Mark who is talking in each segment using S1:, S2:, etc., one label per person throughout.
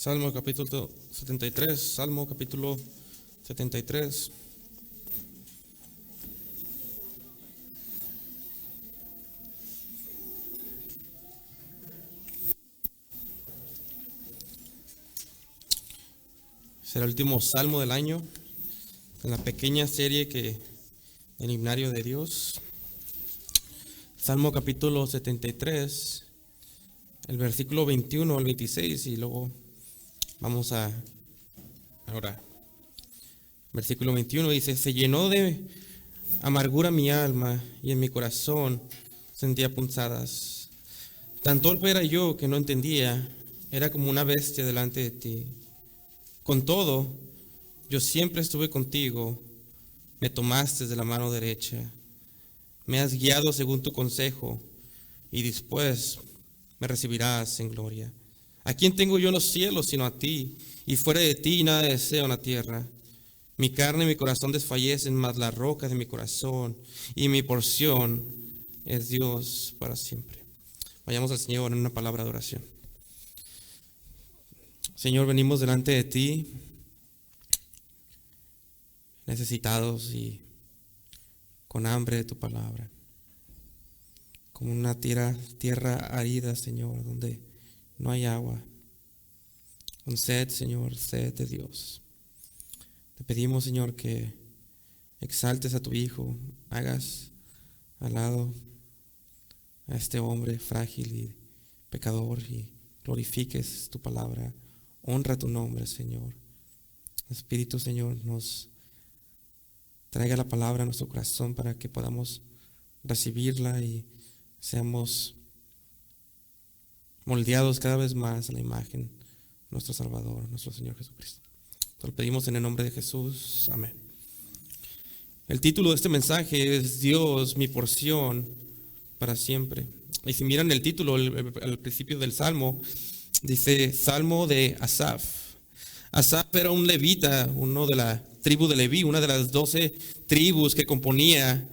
S1: Salmo capítulo 73, Salmo capítulo 73. Será el último salmo del año en la pequeña serie el himnario de Dios. Salmo capítulo 73, el versículo 21 al 26, y luego vamos a orar. Versículo 21 dice: se llenó de amargura mi alma, y en mi corazón sentía punzadas. Tan torpe era yo que no entendía, era como una bestia delante de ti. Con todo, yo siempre estuve contigo, me tomaste de la mano derecha, me has guiado según tu consejo, y después me recibirás en gloria. ¿A quién tengo yo en los cielos sino a ti? Y fuera de ti nada deseo en la tierra. Mi carne y mi corazón desfallecen, mas la roca de mi corazón y mi porción es Dios para siempre. Vayamos al Señor en una palabra de oración. Señor, venimos delante de ti, necesitados y con hambre de tu palabra, como una tierra árida, Señor, donde no hay agua, con sed, Señor, sed de Dios. Te pedimos, Señor, que exaltes a tu Hijo, hagas al lado a este hombre frágil y pecador y glorifiques tu palabra. Honra tu nombre, Señor. Espíritu, Señor, nos traiga la palabra a nuestro corazón para que podamos recibirla y seamos moldeados cada vez más a la imagen de nuestro Salvador, nuestro Señor Jesucristo. Te lo pedimos en el nombre de Jesús. Amén. El título de este mensaje es Dios, mi porción para siempre. Y si miran el título al principio del Salmo, dice Salmo de Asaf. Asaf era un levita, uno de la tribu de Leví, una de las 12 tribus que componía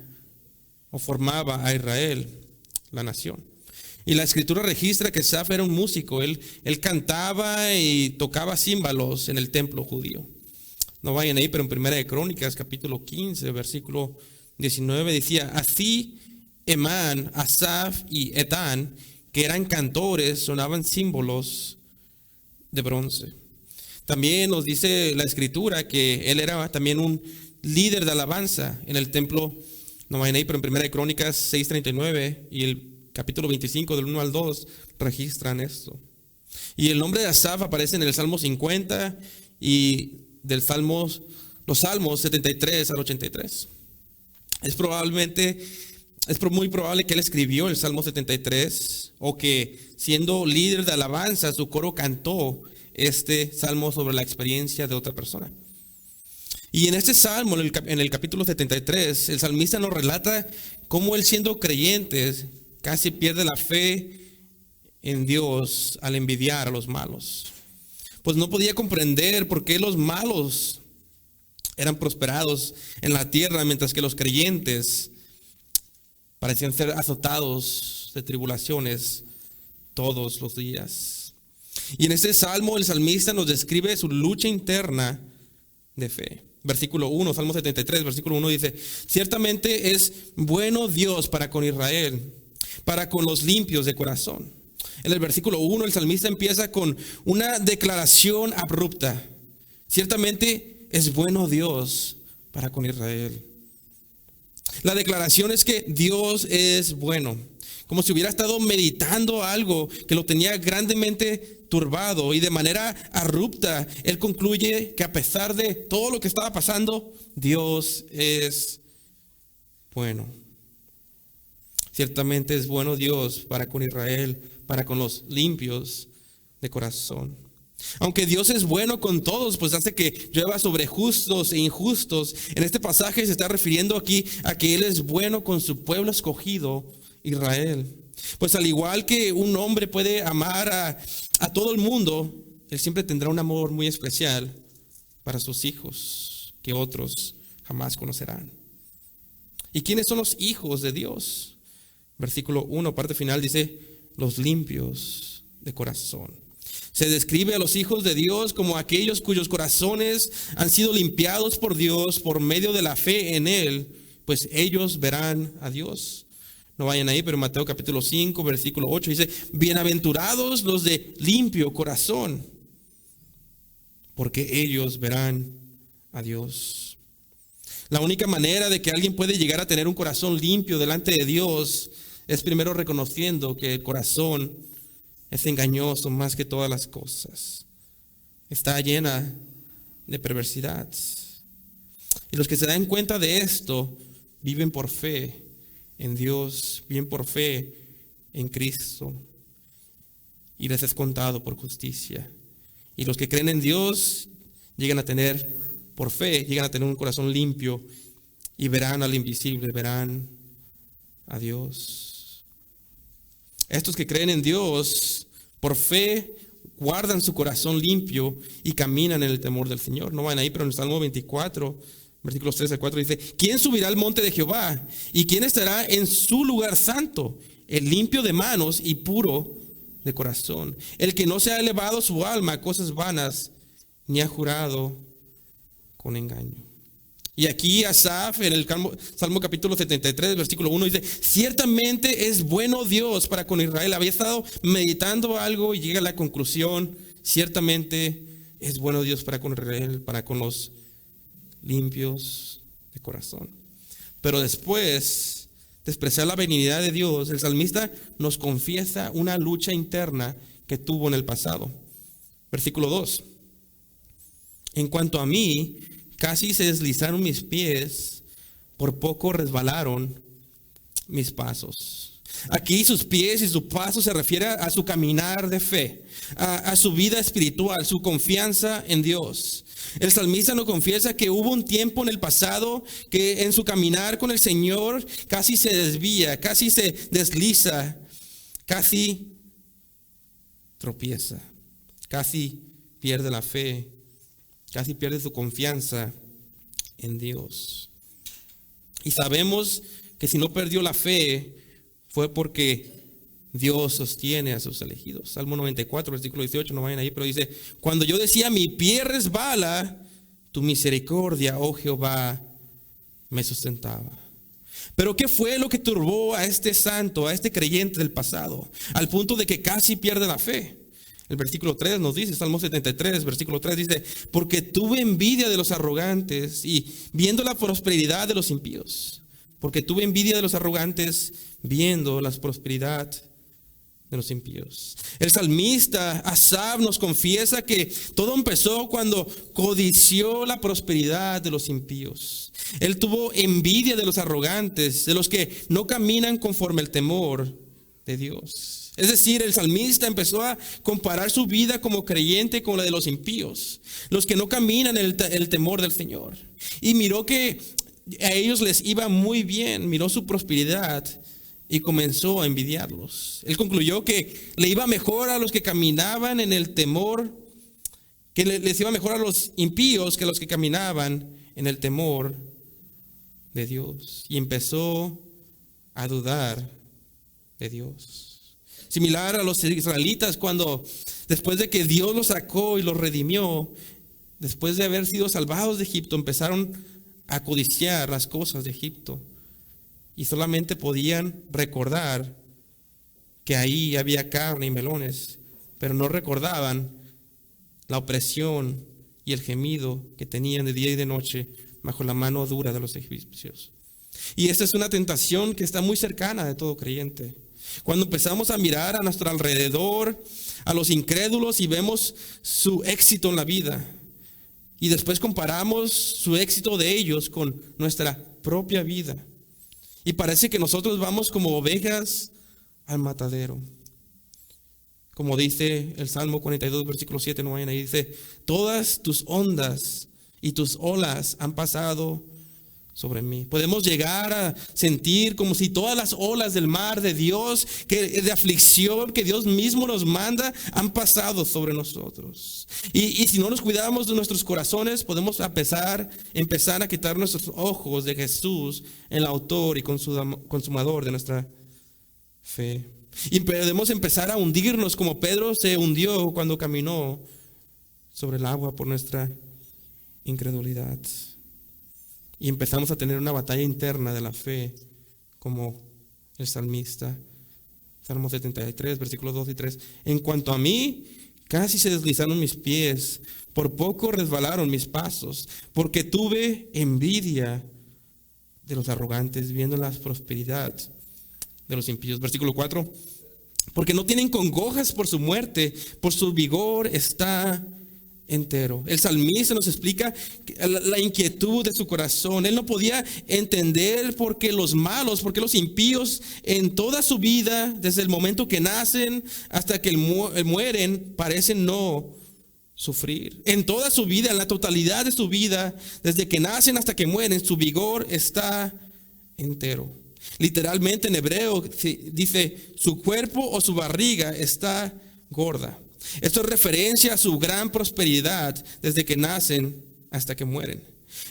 S1: o formaba a Israel, la nación. Y la escritura registra que Asaf era un músico, él cantaba y tocaba címbalos en el templo judío. No vayan ahí, pero en Primera de Crónicas, capítulo 15, versículo 19, decía: así Emán, Asaf y Etán, que eran cantores, sonaban címbalos de bronce. También nos dice la escritura que él era también un líder de alabanza en el templo. No vayan ahí, pero en Primera de Crónicas 6:39 y el capítulo 25 del 1 al 2 registran esto. Y el nombre de Asaf aparece en el Salmo 50 y los Salmos 73 al 83. Es muy probable que él escribió el Salmo 73, o que siendo líder de alabanza su coro cantó este salmo sobre la experiencia de otra persona. Y en este salmo, en el capítulo 73, el salmista nos relata cómo él, siendo creyente, casi pierde la fe en Dios al envidiar a los malos. Pues no podía comprender por qué los malos eran prosperados en la tierra, mientras que los creyentes parecían ser azotados de tribulaciones todos los días. Y en este salmo el salmista nos describe su lucha interna de fe. Versículo 1, Salmo 73, versículo 1 dice: ciertamente es bueno Dios para con Israel, para con los limpios de corazón. En el versículo 1 el salmista empieza con una declaración abrupta: ciertamente es bueno Dios para con Israel. La declaración es que Dios es bueno, como si hubiera estado meditando algo que lo tenía grandemente turbado, y de manera abrupta él concluye que a pesar de todo lo que estaba pasando, Dios es bueno. Ciertamente es bueno Dios para con Israel, para con los limpios de corazón. Aunque Dios es bueno con todos, pues hace que llueva sobre justos e injustos. En este pasaje se está refiriendo aquí a que Él es bueno con su pueblo escogido, Israel. Pues al igual que un hombre puede amar a todo el mundo, Él siempre tendrá un amor muy especial para sus hijos que otros jamás conocerán. ¿Y quiénes son los hijos de Dios? Versículo 1, parte final, dice: los limpios de corazón. Se describe a los hijos de Dios como aquellos cuyos corazones han sido limpiados por Dios por medio de la fe en Él, pues ellos verán a Dios. No vayan ahí, pero Mateo capítulo 5, versículo 8 dice, bienaventurados los de limpio corazón, porque ellos verán a Dios. La única manera de que alguien puede llegar a tener un corazón limpio delante de Dios es primero reconociendo que el corazón es engañoso más que todas las cosas. Está llena de perversidad. Y los que se dan cuenta de esto viven por fe en Dios, viven por fe en Cristo. Y les es contado por justicia. Y los que creen en Dios llegan a tener, por fe, llegan a tener un corazón limpio y verán al invisible, verán a Dios. Estos que creen en Dios, por fe, guardan su corazón limpio y caminan en el temor del Señor. No van ahí, pero en el Salmo 24, versículos 3 al 4 dice, ¿quién subirá al monte de Jehová? ¿Y quién estará en su lugar santo? El limpio de manos y puro de corazón, el que no se ha elevado su alma a cosas vanas, ni ha jurado con engaño. Y aquí Asaf en el Salmo capítulo 73, versículo 1 dice, ciertamente es bueno Dios para con Israel. Había estado meditando algo y llega a la conclusión, ciertamente es bueno Dios para con Israel, para con los limpios de corazón. Pero después de expresar la benignidad de Dios, el salmista nos confiesa una lucha interna que tuvo en el pasado. Versículo 2. En cuanto a mí, casi se deslizaron mis pies, por poco resbalaron mis pasos. Aquí sus pies y su paso se refiere a su caminar de fe, a su vida espiritual, su confianza en Dios. El salmista nos confiesa que hubo un tiempo en el pasado que en su caminar con el Señor casi se desvía, casi se desliza, casi tropieza, casi pierde la fe, casi pierde su confianza en Dios. Y sabemos que si no perdió la fe fue porque Dios sostiene a sus elegidos. Salmo 94, versículo 18, no vayan ahí, pero dice, cuando yo decía mi pie resbala, tu misericordia, oh Jehová, me sustentaba. Pero ¿qué fue lo que turbó a este santo, a este creyente del pasado, al punto de que casi pierde la fe? El versículo 3 nos dice, Salmo 73, versículo 3 dice, porque tuve envidia de los arrogantes y viendo la prosperidad de los impíos. Porque tuve envidia de los arrogantes viendo la prosperidad de los impíos. El salmista Asaf nos confiesa que todo empezó cuando codició la prosperidad de los impíos. Él tuvo envidia de los arrogantes, de los que no caminan conforme el temor de Dios. Es decir, el salmista empezó a comparar su vida como creyente con la de los impíos, los que no caminan en el temor del Señor. Y miró que a ellos les iba muy bien, miró su prosperidad y comenzó a envidiarlos. Él concluyó que le iba mejor a los que caminaban en el temor, que les iba mejor a los impíos que a los que caminaban en el temor de Dios. Y empezó a dudar de Dios. Similar a los israelitas cuando después de que Dios los sacó y los redimió, después de haber sido salvados de Egipto, empezaron a codiciar las cosas de Egipto. Y solamente podían recordar que ahí había carne y melones, pero no recordaban la opresión y el gemido que tenían de día y de noche bajo la mano dura de los egipcios. Y esta es una tentación que está muy cercana de todo creyente. Cuando empezamos a mirar a nuestro alrededor, a los incrédulos y vemos su éxito en la vida, y después comparamos su éxito de ellos con nuestra propia vida, y parece que nosotros vamos como ovejas al matadero. Como dice el Salmo 42, versículo 7, no vayan ahí, dice, todas tus ondas y tus olas han pasado sobre mí. Podemos llegar a sentir como si todas las olas del mar de Dios, de aflicción que Dios mismo nos manda, han pasado sobre nosotros. Y si no nos cuidamos de nuestros corazones, podemos empezar a quitar nuestros ojos de Jesús, el autor y consumador de nuestra fe. Y podemos empezar a hundirnos como Pedro se hundió cuando caminó sobre el agua por nuestra incredulidad. Y empezamos a tener una batalla interna de la fe como el salmista. Salmo 73, versículos 2 y 3. En cuanto a mí, casi se deslizaron mis pies, por poco resbalaron mis pasos, porque tuve envidia de los arrogantes, viendo la prosperidad de los impíos. Versículo 4. Porque no tienen congojas por su muerte, por su vigor está entero. El salmista nos explica la inquietud de su corazón. Él no podía entender por qué los malos, por qué los impíos en toda su vida, desde el momento que nacen hasta que mueren, parecen no sufrir. En toda su vida, en la totalidad de su vida, desde que nacen hasta que mueren, su vigor está entero. Literalmente en hebreo dice su cuerpo o su barriga está gorda. Esto es referencia a su gran prosperidad desde que nacen hasta que mueren.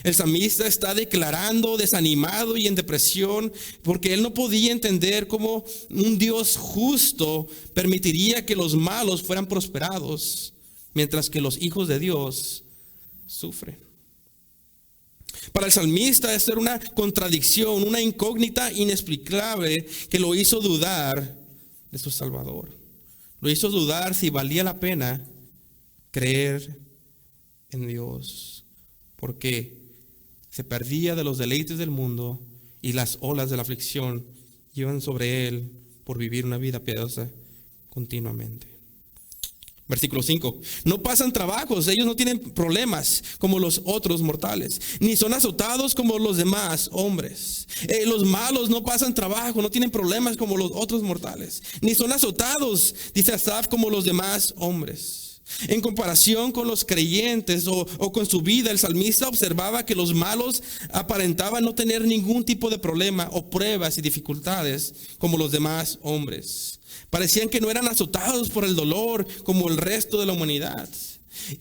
S1: El salmista está declarando desanimado y en depresión porque él no podía entender cómo un Dios justo permitiría que los malos fueran prosperados mientras que los hijos de Dios sufren. Para el salmista esto era una contradicción, una incógnita inexplicable que lo hizo dudar de su Salvador. Lo hizo dudar si valía la pena creer en Dios, porque se perdía de los deleites del mundo y las olas de la aflicción iban sobre él por vivir una vida piadosa continuamente. Versículo 5. No pasan trabajos, ellos no tienen problemas como los otros mortales, ni son azotados como los demás hombres. Los malos no pasan trabajo, no tienen problemas como los otros mortales, ni son azotados, dice Asaf, como los demás hombres. En comparación con los creyentes o con su vida, el salmista observaba que los malos aparentaban no tener ningún tipo de problema o pruebas y dificultades como los demás hombres. Parecían que no eran azotados por el dolor como el resto de la humanidad.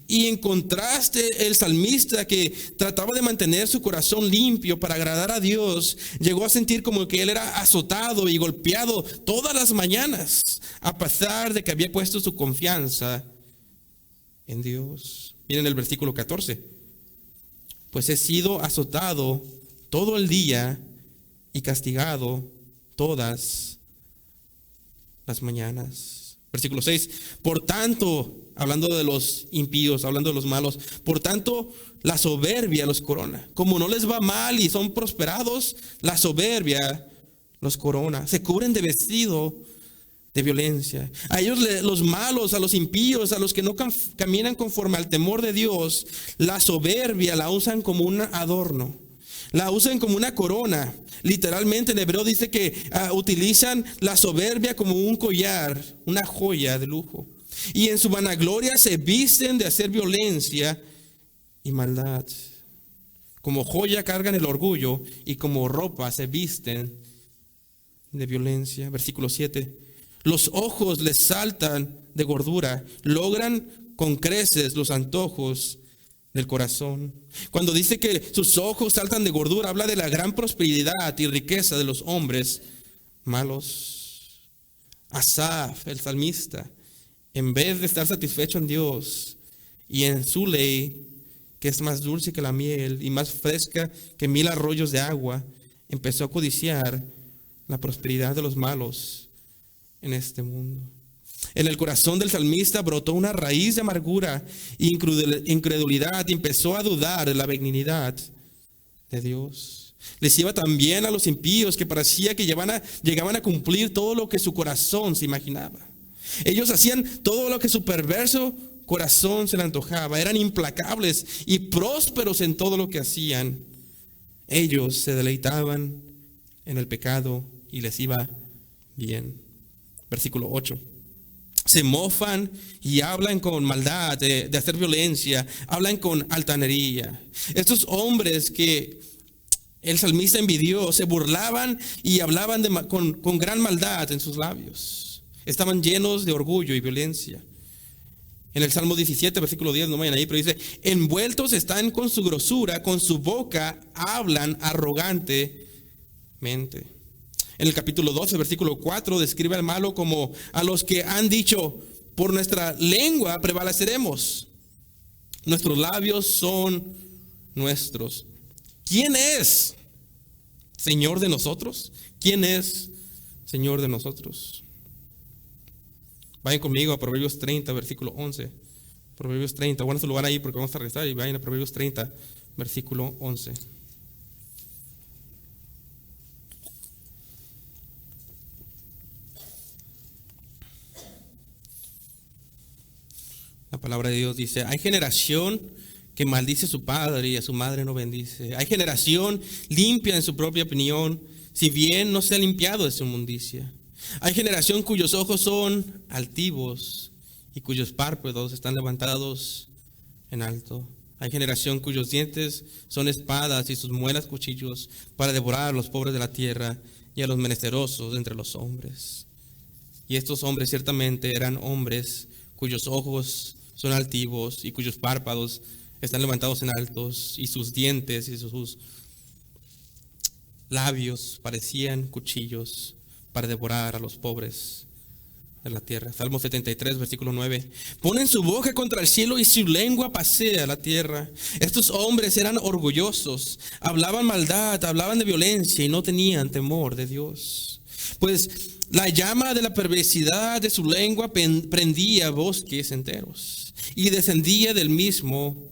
S1: Y en contraste, el salmista, que trataba de mantener su corazón limpio para agradar a Dios, llegó a sentir como que él era azotado y golpeado todas las mañanas, a pesar de que había puesto su confianza en Dios. Miren el versículo 14. Pues he sido azotado todo el día y castigado todas las mañanas. Versículo 6. Por tanto, hablando de los impíos, hablando de los malos, por tanto la soberbia los corona. Como no les va mal y son prosperados, la soberbia los corona. Se cubren de vestido de violencia. A ellos, los malos, a los impíos, a los que no caminan conforme al temor de Dios, la soberbia la usan como un adorno. La usan como una corona. Literalmente en hebreo dice que utilizan la soberbia como un collar, una joya de lujo. Y en su vanagloria se visten de hacer violencia y maldad. Como joya cargan el orgullo y como ropa se visten de violencia. Versículo 7. Los ojos les saltan de gordura, logran con creces los antojos del corazón. Cuando dice que sus ojos saltan de gordura, habla de la gran prosperidad y riqueza de los hombres malos. Asaf, el salmista, en vez de estar satisfecho en Dios y en su ley, que es más dulce que la miel y más fresca que 1000 arroyos de agua, empezó a codiciar la prosperidad de los malos en este mundo. En el corazón del salmista brotó una raíz de amargura e incredulidad y empezó a dudar de la benignidad de Dios. Les iba también a los impíos, que parecía que llegaban a cumplir todo lo que su corazón se imaginaba. Ellos hacían todo lo que su perverso corazón se le antojaba. Eran implacables y prósperos en todo lo que hacían. Ellos se deleitaban en el pecado y les iba bien. Versículo 8. Se mofan y hablan con maldad de hacer violencia, hablan con altanería. Estos hombres que el salmista envidió se burlaban y hablaban con gran maldad en sus labios. Estaban llenos de orgullo y violencia. En el Salmo 17, versículo 10, no vayan ahí, pero dice: envueltos están con su grosura, con su boca hablan arrogantemente. En el capítulo 12, versículo 4, describe al malo como a los que han dicho, por nuestra lengua prevaleceremos. Nuestros labios son nuestros. ¿Quién es Señor de nosotros? ¿Quién es Señor de nosotros? Vayan conmigo a Proverbios 30, versículo 11. Proverbios 30, bueno, su lugar ahí porque vamos a regresar y vayan a Proverbios 30, versículo 11. La palabra de Dios dice, hay generación que maldice a su padre y a su madre no bendice. Hay generación limpia en su propia opinión, si bien no se ha limpiado de su inmundicia. Hay generación cuyos ojos son altivos y cuyos párpados están levantados en alto. Hay generación cuyos dientes son espadas y sus muelas cuchillos para devorar a los pobres de la tierra y a los menesterosos entre los hombres. Y estos hombres ciertamente eran hombres cuyos ojos son altivos y cuyos párpados están levantados en altos, y sus dientes y sus labios parecían cuchillos para devorar a los pobres de la tierra. Salmo 73, versículo 9. Ponen su boca contra el cielo y su lengua pasea la tierra. Estos hombres eran orgullosos, hablaban maldad, hablaban de violencia y no tenían temor de Dios. Pues la llama de la perversidad de su lengua prendía bosques enteros y descendía del mismo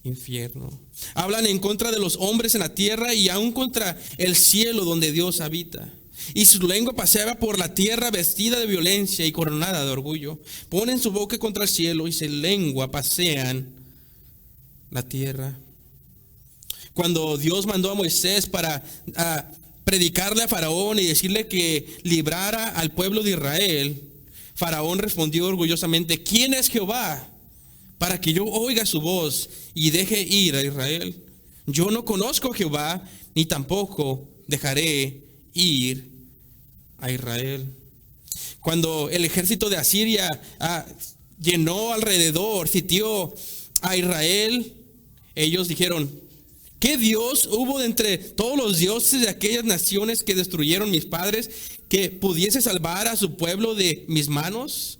S1: infierno. Hablan en contra de los hombres en la tierra y aún contra el cielo donde Dios habita. Y su lengua paseaba por la tierra vestida de violencia y coronada de orgullo. Ponen su boca contra el cielo y su lengua pasean la tierra. Cuando Dios mandó a Moisés para predicarle a Faraón y decirle que librara al pueblo de Israel, Faraón respondió orgullosamente, ¿quién es Jehová para que yo oiga su voz y deje ir a Israel? Yo no conozco a Jehová, ni tampoco dejaré ir a Israel. Cuando el ejército de Asiria llenó alrededor, sitió a Israel, ellos dijeron, ¿qué Dios hubo de entre todos los dioses de aquellas naciones que destruyeron mis padres, que pudiese salvar a su pueblo de mis manos?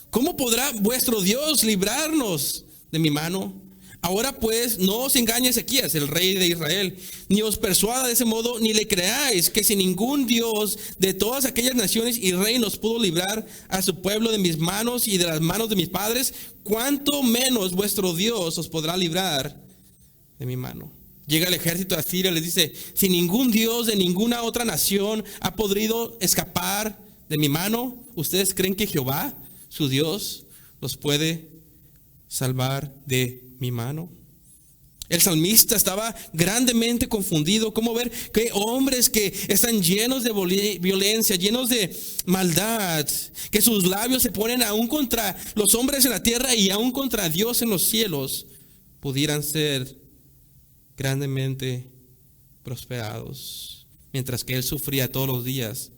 S1: ¿Cómo podrá vuestro Dios librarnos de mi mano? Ahora pues no os engañe Ezequías, el rey de Israel, ni os persuada de ese modo, ni le creáis que si ningún Dios de todas aquellas naciones y reinos pudo librar a su pueblo de mis manos y de las manos de mis padres, cuánto menos vuestro Dios os podrá librar de mi mano. Llega el ejército de Asiria y les dice, si ningún Dios de ninguna otra nación ha podido escapar de mi mano, ¿ustedes creen que Jehová, su Dios, los puede salvar de mi mano? El salmista estaba grandemente confundido. ¿Cómo ver que hombres que están llenos de violencia, llenos de maldad, que sus labios se ponen aún contra los hombres en la tierra y aún contra Dios en los cielos, pudieran ser grandemente prosperados, mientras que él sufría todos los días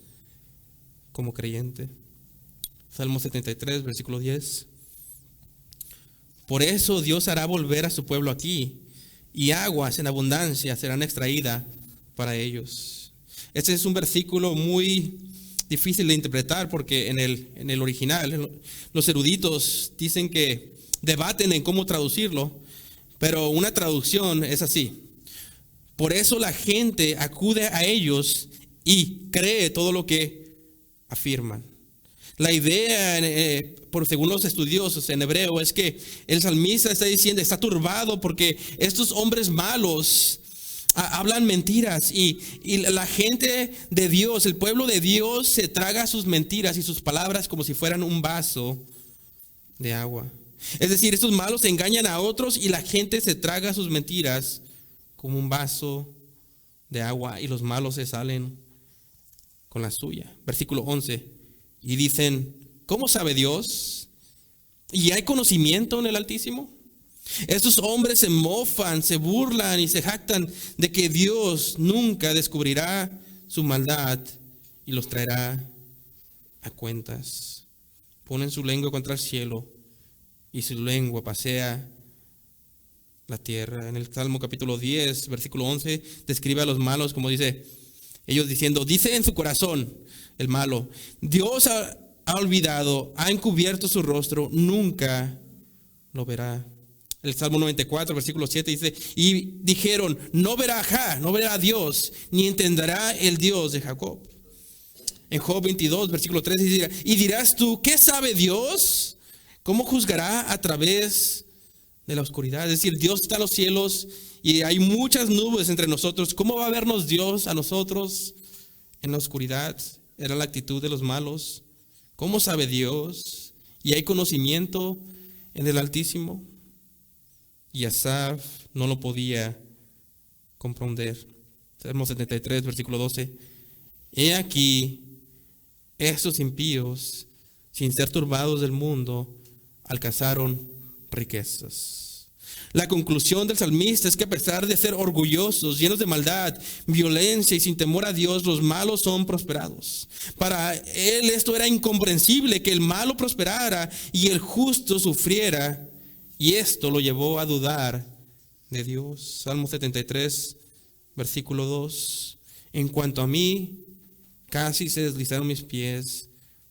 S1: como creyente? Salmo 73, versículo 10. Por eso Dios hará volver a su pueblo aquí, y aguas en abundancia serán extraídas para ellos. Este es un versículo muy difícil de interpretar porque en el original los eruditos dicen que debaten en cómo traducirlo, pero una traducción es así: por eso la gente acude a ellos y cree todo lo que afirman. La idea, según los estudiosos en hebreo, es que el salmista está diciendo, está turbado porque estos hombres malos hablan mentiras y la gente de Dios, el pueblo de Dios, se traga sus mentiras y sus palabras como si fueran un vaso de agua. Es decir, estos malos engañan a otros y la gente se traga sus mentiras como un vaso de agua y los malos se salen con la suya. Versículo 11. Y dicen, ¿cómo sabe Dios? ¿Y hay conocimiento en el Altísimo? Estos hombres se mofan, se burlan y se jactan de que Dios nunca descubrirá su maldad y los traerá a cuentas. Ponen su lengua contra el cielo y su lengua pasea la tierra. En el Salmo capítulo 10, versículo 11, describe a los malos como dice, Ellos diciendo, dice en su corazón el malo, Dios ha olvidado, ha encubierto su rostro, nunca lo verá. El Salmo 94, versículo 7 dice, y dijeron, no verá a Dios, ni entenderá el Dios de Jacob. En Job 22, versículo 13 dice, y dirás tú, ¿qué sabe Dios? ¿Cómo juzgará a través de la oscuridad? Es decir, Dios está en los cielos y hay muchas nubes entre nosotros. ¿Cómo va a vernos Dios a nosotros en la oscuridad? Era la actitud de los malos. ¿Cómo sabe Dios? ¿Y hay conocimiento en el Altísimo? Y Asaf no lo podía comprender. Salmo 73, versículo 12. He aquí, estos impíos, sin ser turbados del mundo, alcanzaron riquezas. La conclusión del salmista es que a pesar de ser orgullosos, llenos de maldad, violencia y sin temor a Dios, los malos son prosperados. Para él esto era incomprensible, que el malo prosperara y el justo sufriera. Y esto lo llevó a dudar de Dios. Salmo 73, versículo 2. En cuanto a mí, casi se deslizaron mis pies,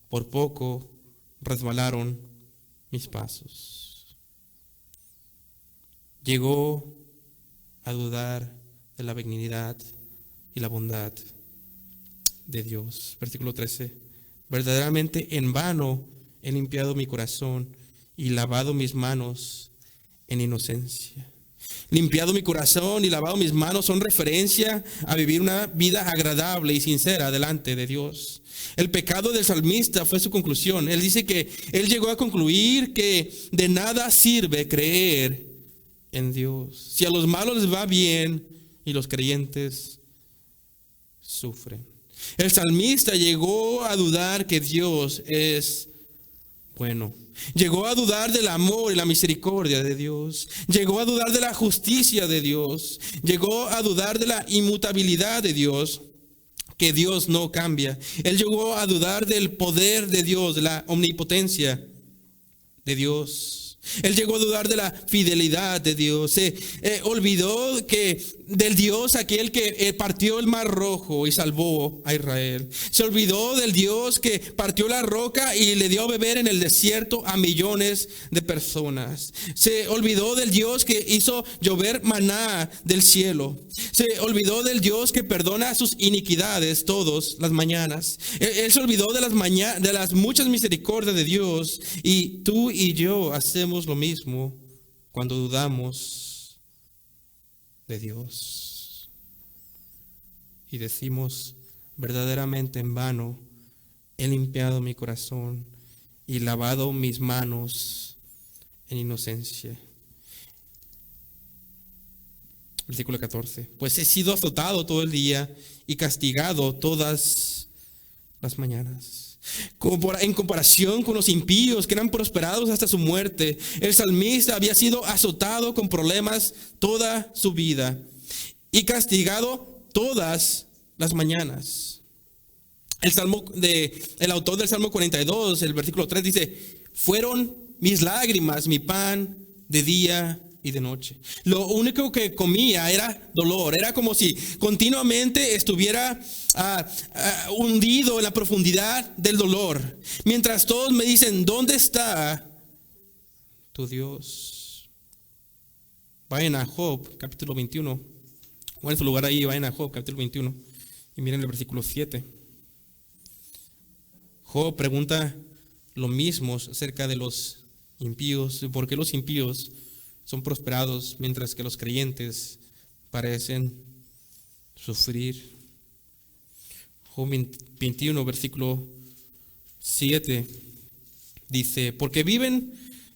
S1: por poco resbalaron mis pasos. Llegó a dudar de la benignidad y la bondad de Dios. Versículo 13. Verdaderamente en vano he limpiado mi corazón y lavado mis manos en inocencia. Limpiado mi corazón y lavado mis manos son referencia a vivir una vida agradable y sincera delante de Dios. El pecado del salmista fue su conclusión. Él dice que él llegó a concluir que de nada sirve creer en Dios. Si a los malos les va bien y los creyentes sufren. El salmista llegó a dudar que Dios es bueno. Llegó a dudar del amor y la misericordia de Dios. Llegó a dudar de la justicia de Dios. Llegó a dudar de la inmutabilidad de Dios, que Dios no cambia. Él llegó a dudar del poder de Dios, de la omnipotencia de Dios. Él llegó a dudar de la fidelidad de Dios. Se olvidó del Dios aquel que partió el mar rojo y salvó a Israel. Se olvidó del Dios que partió la roca y le dio a beber en el desierto a millones de personas. Se olvidó del Dios que hizo llover maná del cielo. Se olvidó del Dios que perdona sus iniquidades todas las mañanas. Él se olvidó de las muchas misericordias de Dios. Y tú y yo hacemos lo mismo cuando dudamos de Dios y decimos, verdaderamente en vano he limpiado mi corazón y lavado mis manos en inocencia. Versículo 14. Pues he sido azotado todo el día y castigado todas las mañanas. En comparación con los impíos que eran prosperados hasta su muerte, el salmista había sido azotado con problemas toda su vida y castigado todas las mañanas. El autor del Salmo 42, el versículo 3 dice, fueron mis lágrimas mi pan de día y de noche. Lo único que comía era dolor. Era como si continuamente estuviera hundido en la profundidad del dolor. Mientras todos me dicen, ¿dónde está tu Dios? Vayan a Job, capítulo 21. O en su lugar ahí, vayan a Job, capítulo 21. Y miren el versículo 7. Job pregunta lo mismo acerca de los impíos. ¿Por qué los impíos son prosperados mientras que los creyentes parecen sufrir? Job 21, versículo 7 dice,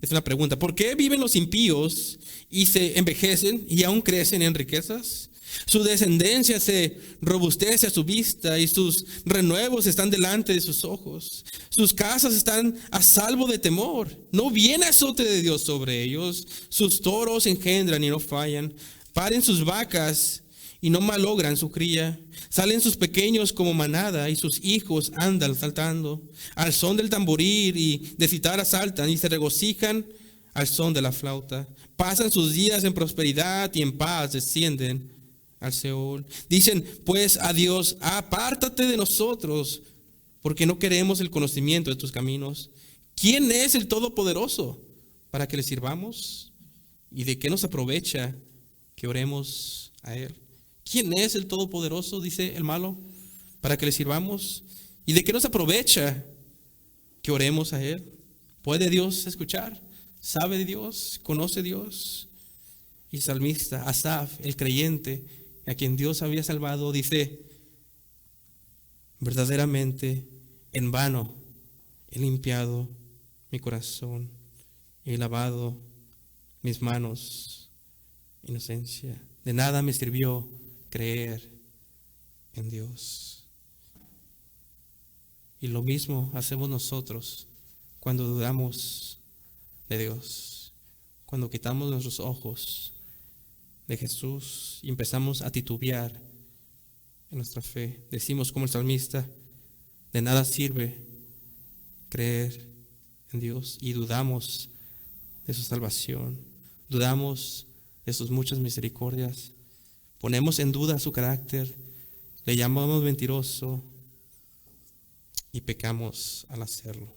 S1: es una pregunta, ¿por qué viven los impíos y se envejecen y aún crecen en riquezas? Su descendencia se robustece a su vista y sus renuevos están delante de sus ojos. Sus casas están a salvo de temor. No viene azote de Dios sobre ellos. Sus toros engendran y no fallan. Paren sus vacas y no malogran su cría. Salen sus pequeños como manada y sus hijos andan saltando. Al son del tamboril y de citara saltan y se regocijan al son de la flauta. Pasan sus días en prosperidad y en paz descienden al Seol. Dicen pues a Dios: apártate de nosotros, porque no queremos el conocimiento de tus caminos. ¿Quién es el Todopoderoso para que le sirvamos? ¿Y de qué nos aprovecha que oremos a Él? ¿Quién es el Todopoderoso, dice el malo, para que le sirvamos? ¿Y de qué nos aprovecha que oremos a Él? ¿Puede Dios escuchar? ¿Sabe de Dios? ¿Conoce Dios? Y el salmista Asaf, el creyente, a quien Dios había salvado, dice: verdaderamente en vano he limpiado mi corazón, he lavado mis manos, inocencia. De nada me sirvió creer en Dios. Y lo mismo hacemos nosotros cuando dudamos de Dios, cuando quitamos nuestros ojos de Jesús y empezamos a titubear en nuestra fe. Decimos como el salmista: de nada sirve creer en Dios, y dudamos de su salvación, dudamos de sus muchas misericordias, ponemos en duda su carácter, le llamamos mentiroso y pecamos al hacerlo.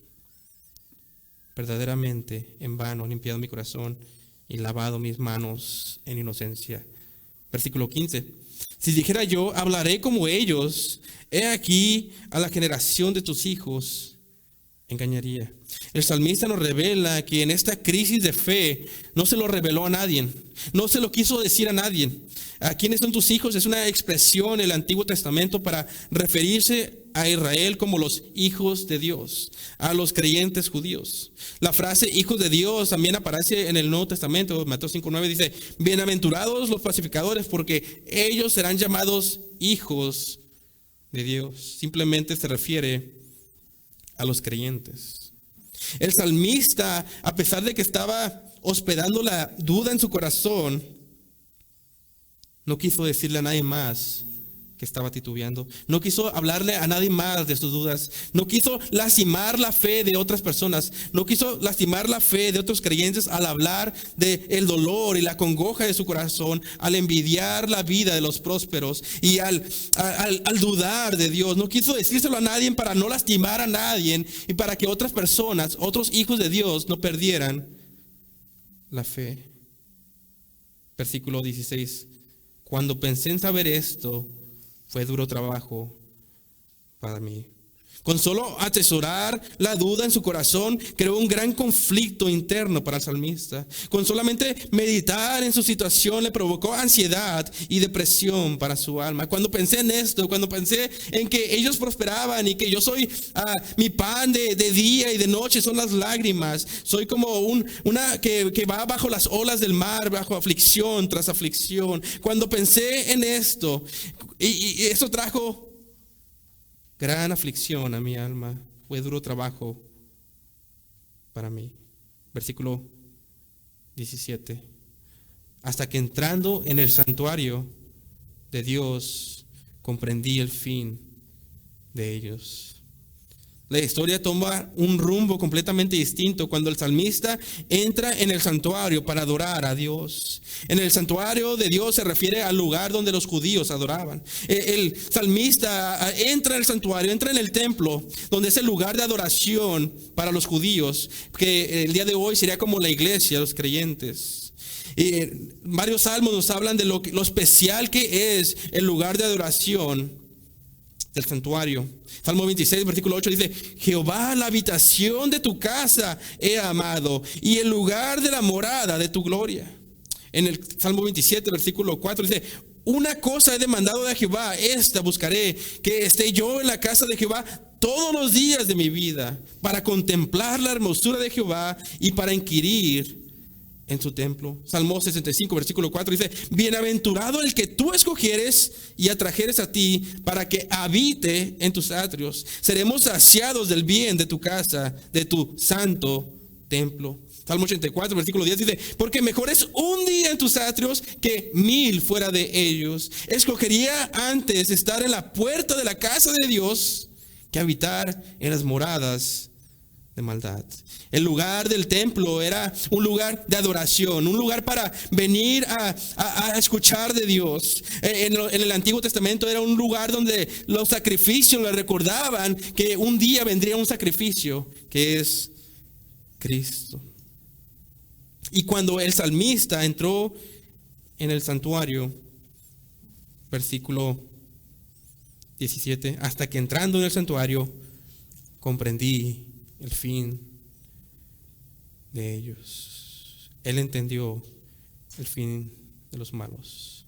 S1: Verdaderamente en vano he limpiado mi corazón y lavado mis manos en inocencia. Versículo 15. Si dijera yo: hablaré como ellos, he aquí a la generación de tus hijos, engañaría. El salmista nos revela que en esta crisis de fe no se lo reveló a nadie, no se lo quiso decir a nadie. ¿A quiénes son tus hijos? Es una expresión en el Antiguo Testamento para referirse a Israel como los hijos de Dios, a los creyentes judíos. La frase hijos de Dios también aparece en el Nuevo Testamento. Mateo 5:9 dice: bienaventurados los pacificadores, porque ellos serán llamados hijos de Dios. Simplemente se refiere a los creyentes. El salmista, a pesar de que estaba hospedando la duda en su corazón, no quiso decirle a nadie más que estaba titubeando. No quiso hablarle a nadie más de sus dudas. No quiso lastimar la fe de otras personas. No quiso lastimar la fe de otros creyentes al hablar del dolor y la congoja de su corazón, al envidiar la vida de los prósperos y al dudar de Dios. No quiso decírselo a nadie para no lastimar a nadie y para que otras personas, otros hijos de Dios, no perdieran la fe. Versículo 16. Cuando pensé en saber esto, fue duro trabajo para mí. Con solo atesorar la duda en su corazón, creó un gran conflicto interno para el salmista. Con solamente meditar en su situación, le provocó ansiedad y depresión para su alma. Cuando pensé en esto, cuando pensé en que ellos prosperaban y que yo soy mi pan de día y de noche son las lágrimas. Soy como una que va bajo las olas del mar, bajo aflicción tras aflicción. Cuando pensé en esto, y eso trajo gran aflicción a mi alma, fue duro trabajo para mí. Versículo 17. Hasta que entrando en el santuario de Dios, comprendí el fin de ellos. La historia toma un rumbo completamente distinto cuando el salmista entra en el santuario para adorar a Dios. En el santuario de Dios se refiere al lugar donde los judíos adoraban. El salmista entra en el santuario, entra en el templo, donde es el lugar de adoración para los judíos, que el día de hoy sería como la iglesia, los creyentes. Varios salmos nos hablan de lo especial que es el lugar de adoración del santuario. Salmo 26, versículo 8 dice: Jehová, la habitación de tu casa he amado, y el lugar de la morada de tu gloria. En el Salmo 27, versículo 4 dice: una cosa he demandado de Jehová, esta buscaré, que esté yo en la casa de Jehová todos los días de mi vida, para contemplar la hermosura de Jehová y para inquirir en su templo. Salmo 65, versículo 4 dice: bienaventurado el que tú escogieres y atrajeres a ti para que habite en tus atrios. Seremos saciados del bien de tu casa, de tu santo templo. Salmo 84, versículo 10 dice: porque mejor es un día en tus atrios que 1000 fuera de ellos. Escogería antes estar en la puerta de la casa de Dios que habitar en las moradas de maldad. El lugar del templo era un lugar de adoración, un lugar para venir a escuchar de Dios. En el Antiguo Testamento era un lugar donde los sacrificios le recordaban que un día vendría un sacrificio, que es Cristo. Y cuando el salmista entró en el santuario, versículo 17, hasta que entrando en el santuario comprendí el fin de ellos. Él entendió el fin de los malos.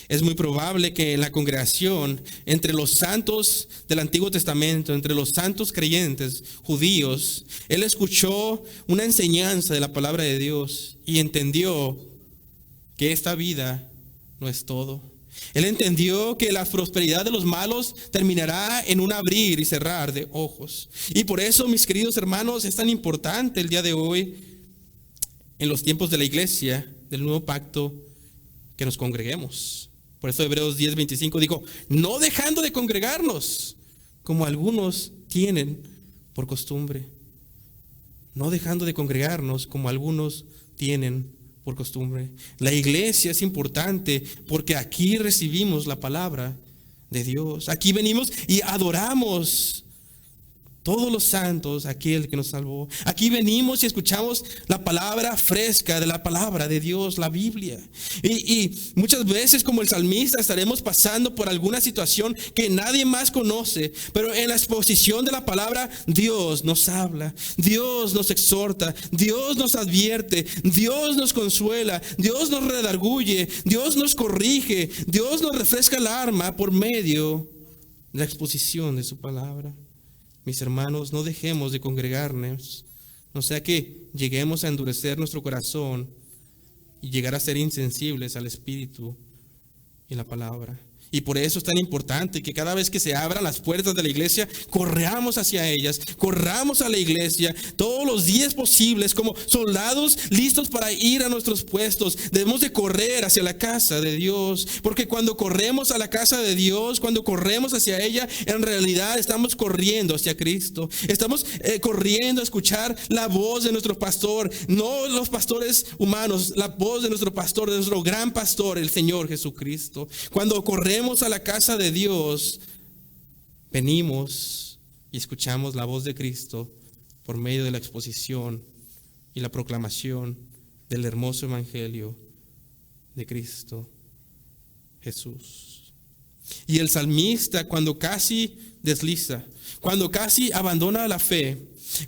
S1: Es muy probable que en la congregación, entre los santos del Antiguo Testamento, entre los santos creyentes judíos, él escuchó una enseñanza de la palabra de Dios y entendió que esta vida no es todo. Él entendió que la prosperidad de los malos terminará en un abrir y cerrar de ojos. Y por eso, mis queridos hermanos, es tan importante el día de hoy, en los tiempos de la iglesia, del nuevo pacto, que nos congreguemos. Por eso Hebreos 10:25 dijo, no dejando de congregarnos, como algunos tienen por costumbre. No dejando de congregarnos, como algunos tienen por costumbre. La iglesia es importante porque aquí recibimos la palabra de Dios. Aquí venimos y adoramos todos los santos, aquel que nos salvó. Aquí venimos y escuchamos la palabra fresca de la palabra de Dios, la Biblia. Y muchas veces, como el salmista, estaremos pasando por alguna situación que nadie más conoce. Pero en la exposición de la palabra, Dios nos habla, Dios nos exhorta, Dios nos advierte, Dios nos consuela, Dios nos redarguye, Dios nos corrige, Dios nos refresca el alma por medio de la exposición de su palabra. Mis hermanos, no dejemos de congregarnos, no sea que lleguemos a endurecer nuestro corazón y llegar a ser insensibles al Espíritu y la palabra. Y por eso es tan importante que cada vez que se abran las puertas de la iglesia, corramos hacia ellas, corramos a la iglesia todos los días posibles como soldados listos para ir a nuestros puestos. Debemos de correr hacia la casa de Dios, porque cuando corremos a la casa de Dios, cuando corremos hacia ella, en realidad estamos corriendo hacia Cristo. Estamos corriendo a escuchar la voz de nuestro pastor, no los pastores humanos, la voz de nuestro pastor, de nuestro gran pastor, el Señor Jesucristo. Cuando corremos a la casa de Dios, venimos y escuchamos la voz de Cristo por medio de la exposición y la proclamación del hermoso evangelio de Cristo Jesús. Y el salmista, cuando casi desliza, cuando casi abandona la fe,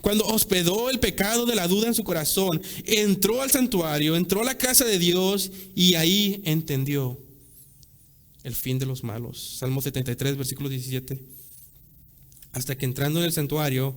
S1: cuando hospedó el pecado de la duda en su corazón, entró al santuario, entró a la casa de Dios y ahí entendió el fin de los malos. Salmo 73, versículo 17. Hasta que entrando en el santuario,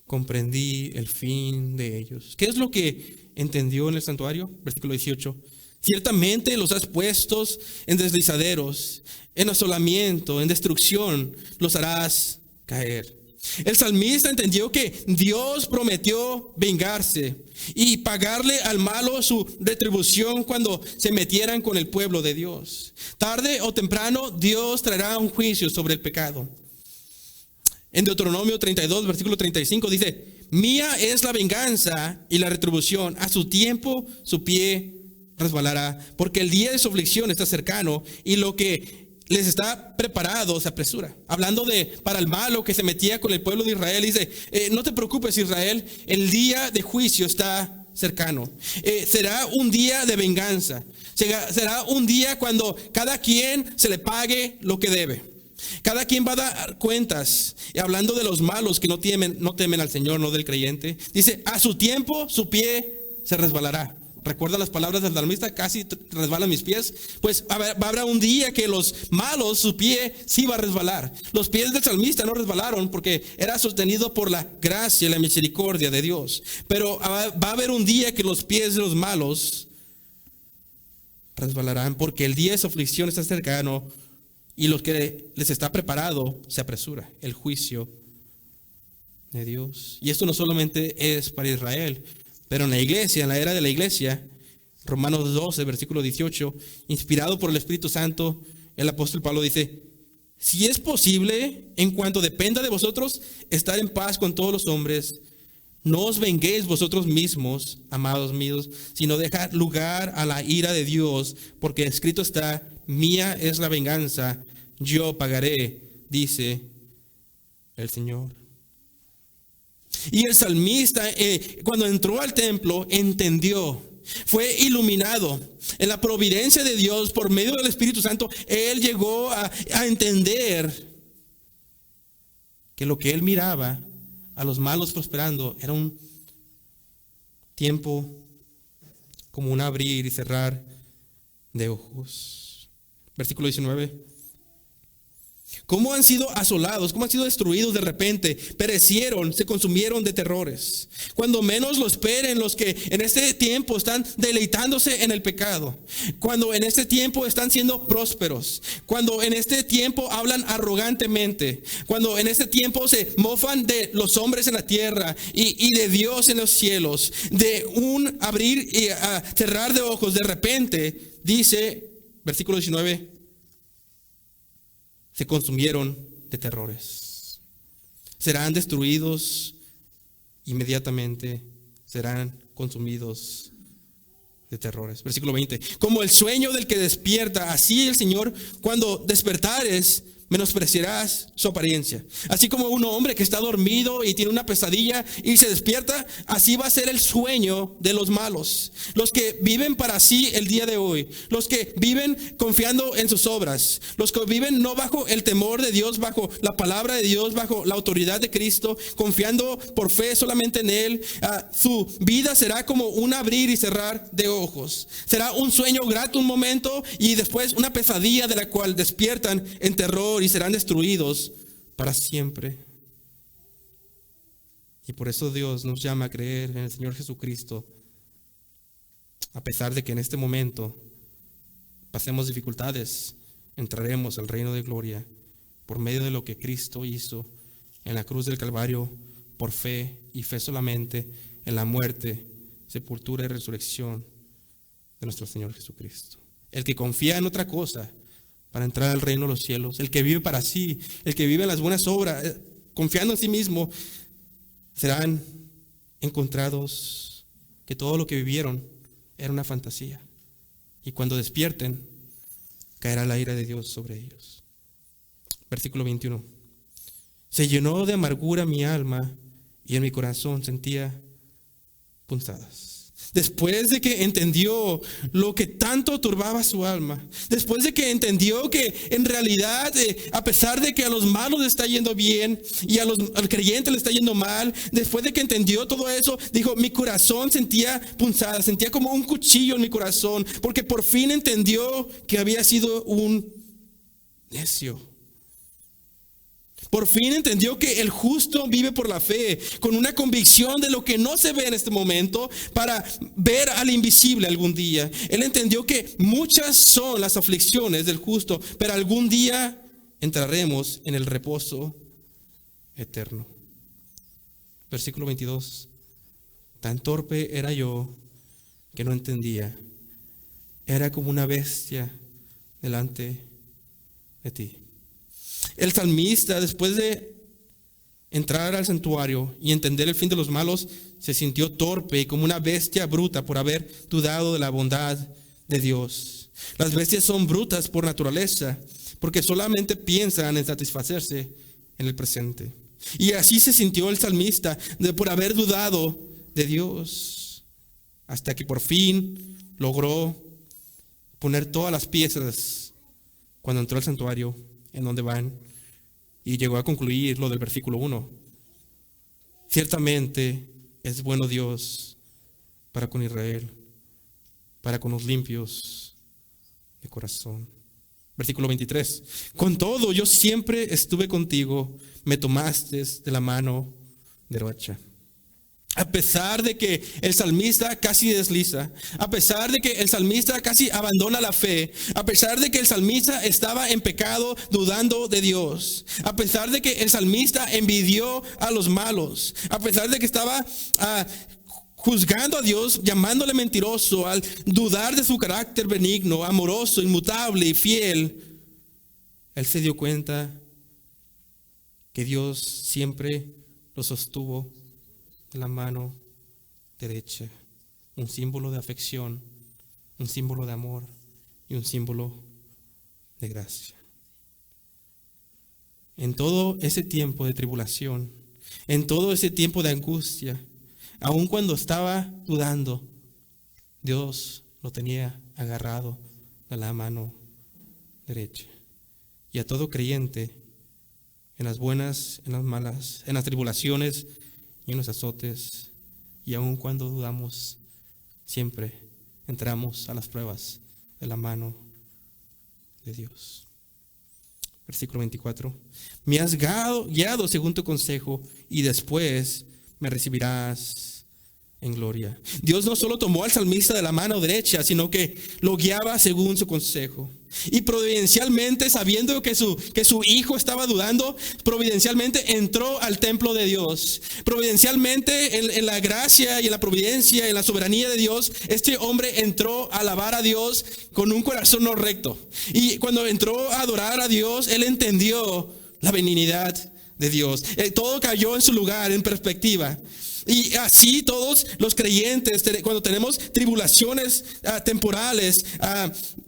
S1: comprendí el fin de ellos. ¿Qué es lo que entendió en el santuario? Versículo 18. Ciertamente los has puesto en deslizaderos, en asolamiento, en destrucción, los harás caer. El salmista entendió que Dios prometió vengarse y pagarle al malo su retribución cuando se metieran con el pueblo de Dios. Tarde o temprano Dios traerá un juicio sobre el pecado. En Deuteronomio 32, versículo 35 dice, mía es la venganza y la retribución, a su tiempo su pie resbalará, porque el día de su aflicción está cercano y lo que les está preparado se apresura. Hablando para el malo que se metía con el pueblo de Israel, dice, no te preocupes, Israel, el día de juicio está cercano. Será un día de venganza. Será un día cuando cada quien se le pague lo que debe. Cada quien va a dar cuentas. Y hablando de los malos que no temen al Señor, no del creyente, dice, a su tiempo su pie se resbalará. ¿Recuerda las palabras del salmista? Casi resbalan mis pies. Pues habrá un día que los malos, su pie sí va a resbalar. Los pies del salmista no resbalaron porque era sostenido por la gracia y la misericordia de Dios. Pero va a haber un día que los pies de los malos resbalarán porque el día de su aflicción está cercano y lo que les está preparado se apresura. El juicio de Dios. Y esto no solamente es para Israel, pero en la iglesia, en la era de la iglesia, Romanos 12, versículo 18, inspirado por el Espíritu Santo, el apóstol Pablo dice, si es posible, en cuanto dependa de vosotros, estar en paz con todos los hombres No os venguéis vosotros mismos, amados míos, sino dejad lugar a la ira de Dios, porque escrito está: mía es la venganza, yo pagaré, dice el Señor. Y el salmista, cuando entró al templo, entendió, fue iluminado en la providencia de Dios por medio del Espíritu Santo. Él llegó a entender que lo que él miraba a los malos prosperando era un tiempo como un abrir y cerrar de ojos. Versículo 19. ¿Cómo han sido asolados? ¿Cómo han sido destruidos de repente? Perecieron, se consumieron de terrores. Cuando menos lo esperen los que en este tiempo están deleitándose en el pecado. Cuando en este tiempo están siendo prósperos. Cuando en este tiempo hablan arrogantemente. Cuando en este tiempo se mofan de los hombres en la tierra y de Dios en los cielos. De un abrir y cerrar de ojos. De repente, dice, versículo 19. Se consumieron de terrores. Serán destruidos inmediatamente, serán consumidos de terrores. Versículo 20. Como el sueño del que despierta, así el Señor, cuando despertares, menospreciarás su apariencia. Así como un hombre que está dormido y tiene una pesadilla y se despierta, así va a ser el sueño de los malos. Los que viven para sí el día de hoy, los que viven confiando en sus obras, los que viven no bajo el temor de Dios, bajo la palabra de Dios, bajo la autoridad de Cristo, confiando por fe solamente en Él. Su vida será como un abrir y cerrar de ojos. Será un sueño grato un momento y después una pesadilla de la cual despiertan en terror y serán destruidos para siempre. Y por eso Dios nos llama a creer en el Señor Jesucristo, a pesar de que en este momento pasemos dificultades, entraremos al reino de gloria por medio de lo que Cristo hizo en la cruz del Calvario, por fe y fe solamente en la muerte, sepultura y resurrección de nuestro Señor Jesucristo. El que confía en otra cosa para entrar al reino de los cielos, el que vive para sí, el que vive en las buenas obras, confiando en sí mismo, serán encontrados que todo lo que vivieron era una fantasía. Y cuando despierten, caerá la ira de Dios sobre ellos. Versículo 21. Se llenó de amargura mi alma y en mi corazón sentía punzadas. Después de que entendió lo que tanto turbaba su alma, después de que entendió que en realidad, a pesar de que a los malos le está yendo bien y al creyente le está yendo mal, después de que entendió todo eso, dijo, mi corazón sentía punzadas, sentía como un cuchillo en mi corazón, porque por fin entendió que había sido un necio. Por fin entendió que el justo vive por la fe, con una convicción de lo que no se ve en este momento, para ver al invisible algún día. Él entendió que muchas son las aflicciones del justo, pero algún día entraremos en el reposo eterno. Versículo 22. Tan torpe era yo que no entendía. Era como una bestia delante de ti. El salmista, después de entrar al santuario y entender el fin de los malos, se sintió torpe y como una bestia bruta por haber dudado de la bondad de Dios. Las bestias son brutas por naturaleza, porque solamente piensan en satisfacerse en el presente. Y así se sintió el salmista por haber dudado de Dios, hasta que por fin logró poner todas las piezas cuando entró al santuario en donde van, y llegó a concluir lo del versículo 1. Ciertamente es bueno Dios para con Israel, para con los limpios de corazón. Versículo 23. Con todo, yo siempre estuve contigo, me tomaste de la mano derecha. A pesar de que el salmista casi desliza, a pesar de que el salmista casi abandona la fe, a pesar de que el salmista estaba en pecado dudando de Dios, a pesar de que el salmista envidió a los malos, a pesar de que estaba juzgando a Dios, llamándole mentiroso, al dudar de su carácter benigno, amoroso, inmutable y fiel, él se dio cuenta que Dios siempre lo sostuvo de la mano derecha, un símbolo de afección, un símbolo de amor y un símbolo de gracia. En todo ese tiempo de tribulación, en todo ese tiempo de angustia, aun cuando estaba dudando, Dios lo tenía agarrado de la mano derecha. Y a todo creyente, en las buenas, en las malas, en las tribulaciones y en los azotes, y aun cuando dudamos, siempre entramos a las pruebas de la mano de Dios. Versículo 24. Me has guiado según tu consejo y después me recibirás en gloria. Dios no solo tomó al salmista de la mano derecha, sino que lo guiaba según su consejo. Y providencialmente, sabiendo que su hijo estaba dudando, providencialmente entró al templo de Dios. Providencialmente, en la gracia y en la providencia, en la soberanía de Dios, este hombre entró a alabar a Dios con un corazón no recto. Y cuando entró a adorar a Dios, él entendió la benignidad de Dios. Todo cayó en su lugar, en perspectiva. Y así todos los creyentes, cuando tenemos tribulaciones temporales,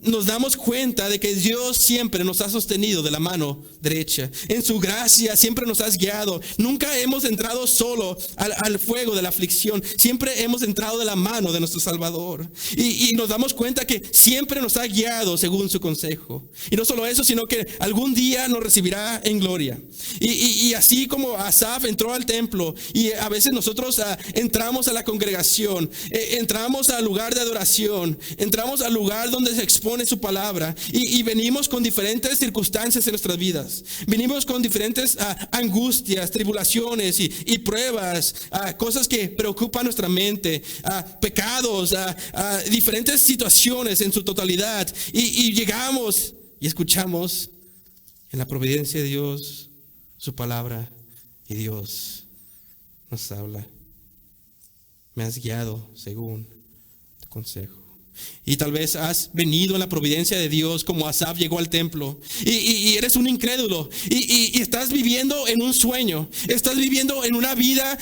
S1: nos damos cuenta de que Dios siempre nos ha sostenido de la mano derecha. En su gracia siempre nos has guiado. Nunca hemos entrado solo al fuego de la aflicción. Siempre hemos entrado de la mano de nuestro Salvador. Y nos damos cuenta que siempre nos ha guiado según su consejo. Y no solo eso, sino que algún día nos recibirá en gloria. Y así como Asaf entró al templo, y a veces nosotros entramos a la congregación, entramos al lugar de adoración, entramos al lugar donde se expone su palabra, y venimos con diferentes circunstancias en nuestras vidas. Venimos con diferentes angustias, tribulaciones y pruebas, cosas que preocupan nuestra mente, pecados, diferentes situaciones en su totalidad, y llegamos y escuchamos en la providencia de Dios su palabra, y Dios nos habla. Me has guiado según tu consejo. Y tal vez has venido en la providencia de Dios como Asaf llegó al templo, y eres un incrédulo, y estás viviendo en un sueño, estás viviendo en una vida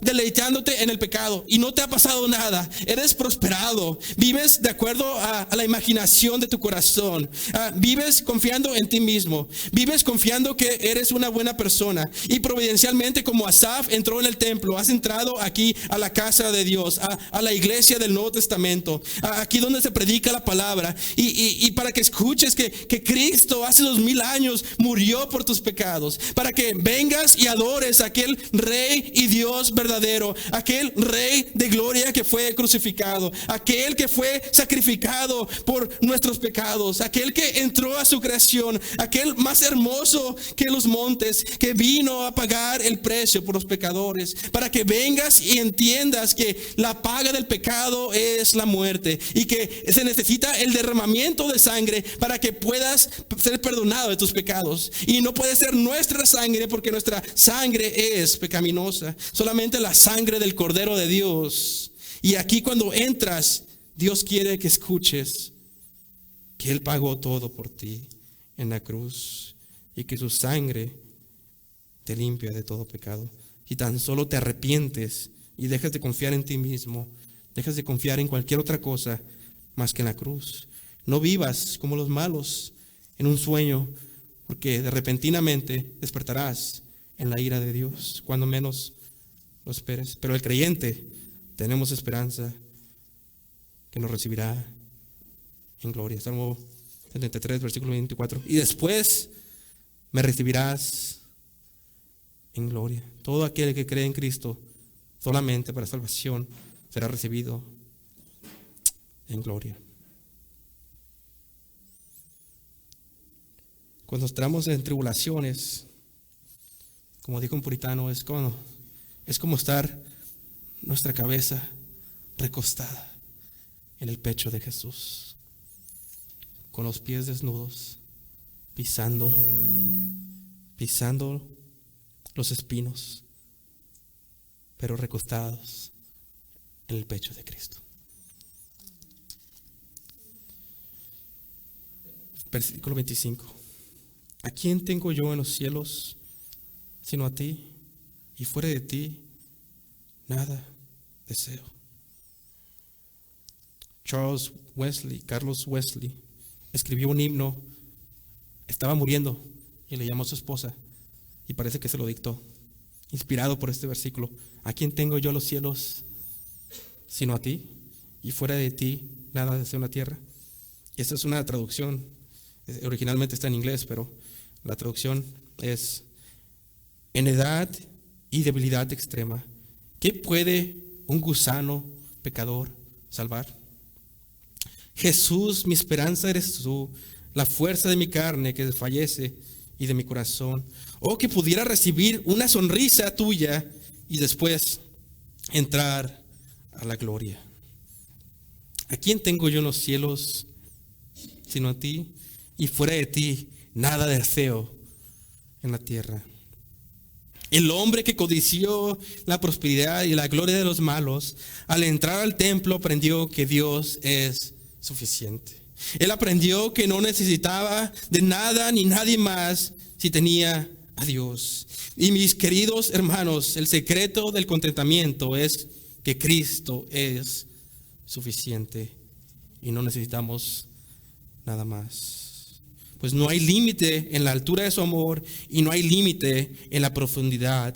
S1: deleitándote en el pecado, y no te ha pasado nada. Eres prosperado, vives de acuerdo a la imaginación de tu corazón, vives confiando en ti mismo, vives confiando que eres una buena persona, y providencialmente como Asaf entró en el templo, has entrado aquí a la casa de Dios, a la iglesia del Nuevo Testamento, aquí donde se predica la palabra, y para que escuches que Cristo hace 2000 años murió por tus pecados, para que vengas y adores a aquel Rey y Dios verdadero, aquel Rey de gloria que fue crucificado, aquel que fue sacrificado por nuestros pecados, aquel que entró a su creación, aquel más hermoso que los montes, que vino a pagar el precio por los pecadores, para que vengas y entiendas que la paga del pecado es la muerte, y que se necesita el derramamiento de sangre para que puedas ser perdonado de tus pecados. Y no puede ser nuestra sangre, porque nuestra sangre es pecaminosa. Solamente la sangre del Cordero de Dios. Y aquí cuando entras, Dios quiere que escuches que Él pagó todo por ti en la cruz, y que su sangre te limpia de todo pecado. Si tan solo te arrepientes y dejas de confiar en ti mismo, dejas de confiar en cualquier otra cosa más que en la cruz. No vivas como los malos en un sueño, porque de repentinamente despertarás en la ira de Dios cuando menos lo esperes. Pero el creyente, tenemos esperanza que nos recibirá en gloria. Salmo 73, versículo 24. Y después me recibirás en gloria. Todo aquel que cree en Cristo solamente para salvación será recibido en gloria. Cuando estamos en tribulaciones, como dijo un puritano, es como estar nuestra cabeza recostada en el pecho de Jesús, con los pies desnudos, pisando los espinos, pero recostados en el pecho de Cristo. Versículo 25. ¿A quién tengo yo en los cielos sino a ti? Y fuera de ti nada deseo. Carlos Wesley, escribió un himno, estaba muriendo y le llamó a su esposa y parece que se lo dictó, inspirado por este versículo. ¿A quién tengo yo los cielos sino a ti? Y fuera de ti nada deseo en la tierra. Y esta es una traducción, originalmente está en inglés, pero la traducción es: en edad y debilidad extrema, ¿qué puede un gusano pecador salvar? Jesús, mi esperanza eres tú, la fuerza de mi carne que desfallece y de mi corazón. Oh, que pudiera recibir una sonrisa tuya y después entrar a la gloria. ¿A quién tengo yo en los cielos sino a ti? Y fuera de ti nada deseo en la tierra. El hombre que codició la prosperidad y la gloria de los malos, al entrar al templo aprendió que Dios es suficiente. Él aprendió que no necesitaba de nada ni nadie más si tenía a Dios. Y mis queridos hermanos, el secreto del contentamiento es que Cristo es suficiente y no necesitamos nada más. Pues no hay límite en la altura de su amor y no hay límite en la profundidad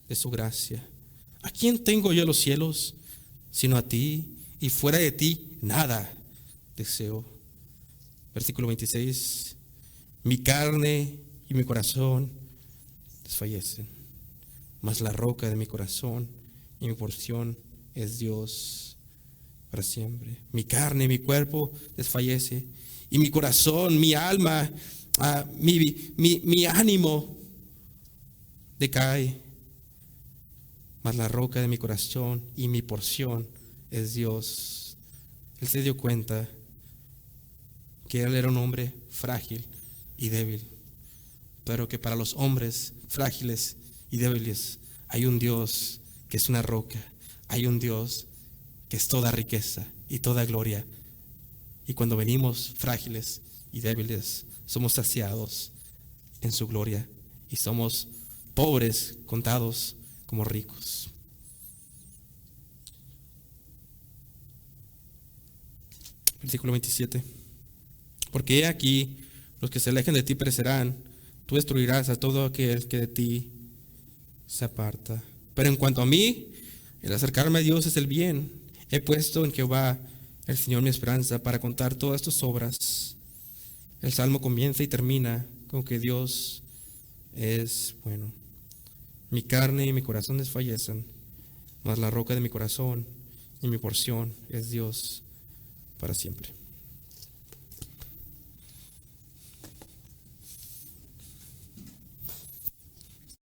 S1: de su gracia. ¿A quién tengo yo los cielos sino a ti? Y fuera de ti nada deseo. Versículo 26. Mi carne y mi corazón desfallecen, mas la roca de mi corazón y mi porción es Dios para siempre. Mi carne y mi cuerpo desfallece, y mi corazón, mi alma, mi ánimo decae, mas la roca de mi corazón y mi porción es Dios. Él se dio cuenta que él era un hombre frágil y débil, pero que para los hombres frágiles y débiles hay un Dios que es una roca, hay un Dios que es toda riqueza y toda gloria. Y cuando venimos frágiles y débiles, somos saciados en su gloria y somos pobres contados como ricos. Versículo 27. Porque he aquí, los que se alejen de ti perecerán, tú destruirás a todo aquel que de ti se aparta. Pero en cuanto a mí, el acercarme a Dios es el bien. He puesto en Jehová, el Señor, mi esperanza, para contar todas tus obras. El salmo comienza y termina con que Dios es bueno. Mi carne y mi corazón desfallecen, mas la roca de mi corazón y mi porción es Dios para siempre.